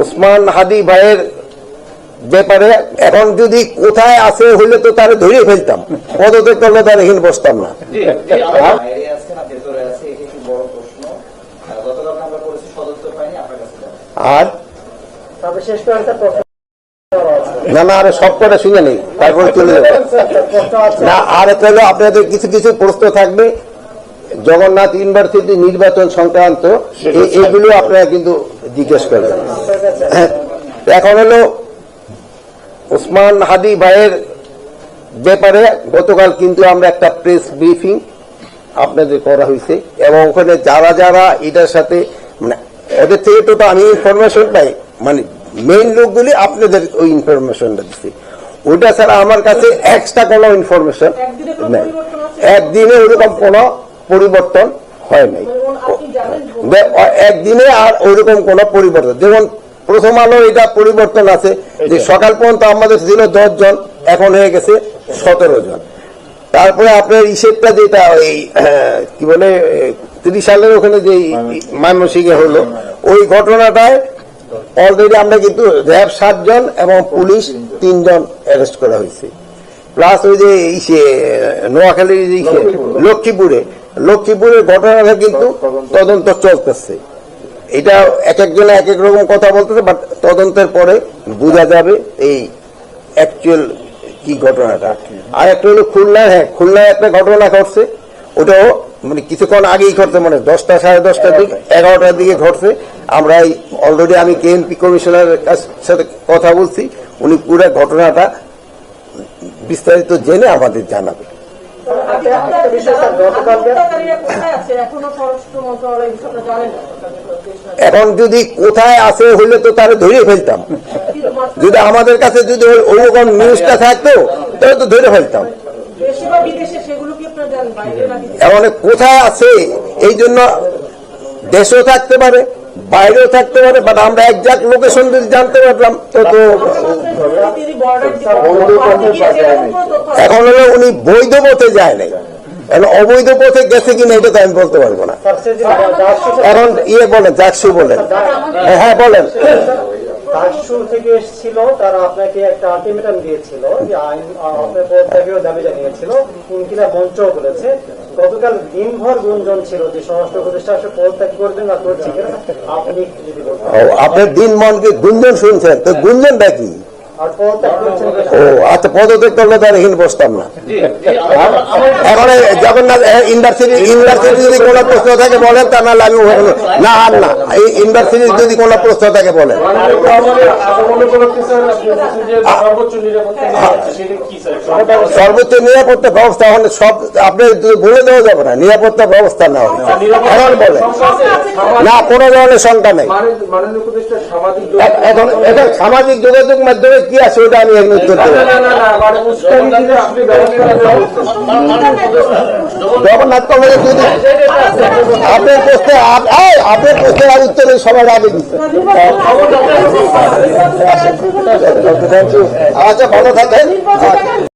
ওসমান হাদি ভাইয়ের ব্যাপারে এখন যদি কোথায় আছে হইলে তো তারে ধরে ফেলতাম, পদত্যাগ করলে তার এখানে বসতাম না। আর না না আরে সব কটা শুনে নেই, তারপরে চলে যাবে না। আর একটা হলো আপনাদের কিছু কিছু প্রশ্ন থাকবে জগন্নাথ ইউনিভার্সিটি নির্বাচন সংক্রান্ত, এইগুলো আপনারা কিন্তু জিজ্ঞেস করবেন। এখন হলো ওসমান হাদি ভাইয়ের ব্যাপারে গতকাল কিন্তু আমরা একটা প্রেস ব্রিফিং আপনাদের করা হয়েছে, এবং ওখানে যারা যারা এটার সাথে মানে ওদের থেকে তো আমি ইনফরমেশন পাই, মানে মেইন লোকগুলি আপনাদের ওই ইনফরমেশনটা দিচ্ছে। ওইটা ছাড়া আমার কাছে এক্সট্রা কোনো ইনফরমেশন নেই, একদিনে ওইরকম কোনো পরিবর্তন হয় নাই, একদিনে আর ওইরকম কোনো পরিবর্তন। যেমন প্রথম আলো এটা পরিবর্তন আছে যে সকাল পর্যন্ত আমাদের ছিল 10 জন, এখন হয়ে গেছে 17 জন। তারপরে আপনার হিসেবটা যেটা ওই কি বলে 30 সালের ওখানে যে ময়মনসিংহে হলো, ওই ঘটনাটায় অলরেডি আমরা কিন্তু র্যাব 7 জন এবং পুলিশ 3 জন অ্যারেস্ট করা হয়েছে। প্লাস ওই যে নোয়াখালীর লক্ষ্মীপুরের ঘটনাটা কিন্তু তদন্ত চলতেছে। এটা এক একজনে এক এক রকম কথা বলতেছে, বাট তদন্তের পরে বোঝা যাবে এই অ্যাকচুয়াল কি ঘটনাটা। আর একটা হলো খুলনায় একটা ঘটনা ঘটছে, ওটাও মানে কিছুক্ষণ আগেই ঘটছে, মানে 10টা সাড়ে 10টার দিকে 11টার দিকে ঘটছে। আমরা অলরেডি আমি কেএমপি কমিশনারের সাথে কথা বলছি, উনি পুরো ঘটনাটা বিস্তারিত জেনে আমাদের জানাবে। এখন যদি কোথায় আছে হইলে তো তারে ধরে ফেলতাম, যদি আমাদের কাছে যদি ওইরকম নিউজটা থাকতো তাহলে তো ধরে ফেলতাম। এখন কোথায় আছে এই জন্য দেশেও থাকতে পারে বাইরেও থাকতে পারে, বাট আমরা একজাক্ট লোকেশন যদি জানতে পারলাম তো এখন হলো উনি বৈধ পথে যায় নাই, অবৈধ পথে গেছে কিনা এটা তো আমি বলতে পারবো না। এখন বলেন জাকসু বলেন। হ্যাঁ বলেন। থেকে এসেছিল, তারা আপনাকে একটা আলটিমেটাম দিয়েছিল যে আইন আপনার পদত্যাগেও দাবি জানিয়েছিল, ইনকিলাব মঞ্চও বলেছে। গতকাল দিনভর গুঞ্জন ছিল যে স্বরাষ্ট্র উপদেষ্টা পদত্যাগ করবেন না করছে কিনা, আপনি যদি বলতেন। আপনার দিন মনকে গুঞ্জন শুনছেন, তো গুঞ্জনটা কি? ও আচ্ছা, পদত্যাগ করলে তার এখানে বসতাম না। এখন জগন্নাথ ইউনিভার্সিটি যদি কোনো প্রশ্ন থাকে বলেন, তা নাহলে আমি না আর না ইউনিভার্সিটির যদি কোনো প্রশ্ন থাকে বলেন। সর্বোচ্চ নিরাপত্তা ব্যবস্থা হলে সব আপনি বলে দেওয়া যাবে না, নিরাপত্তা ব্যবস্থা না হলে এখন বলেন না, কোনো ধরনের শঙ্কা নেই। এখন সামাজিক যোগাযোগ মাধ্যমে কি আছে ওটা আমি এখন উত্তর দেবো। জগন্নাথ কলেজে যদি আপনার প্রশ্নে আর উত্তরে সবার আগে দিচ্ছে। আচ্ছা ভালো থাকেন।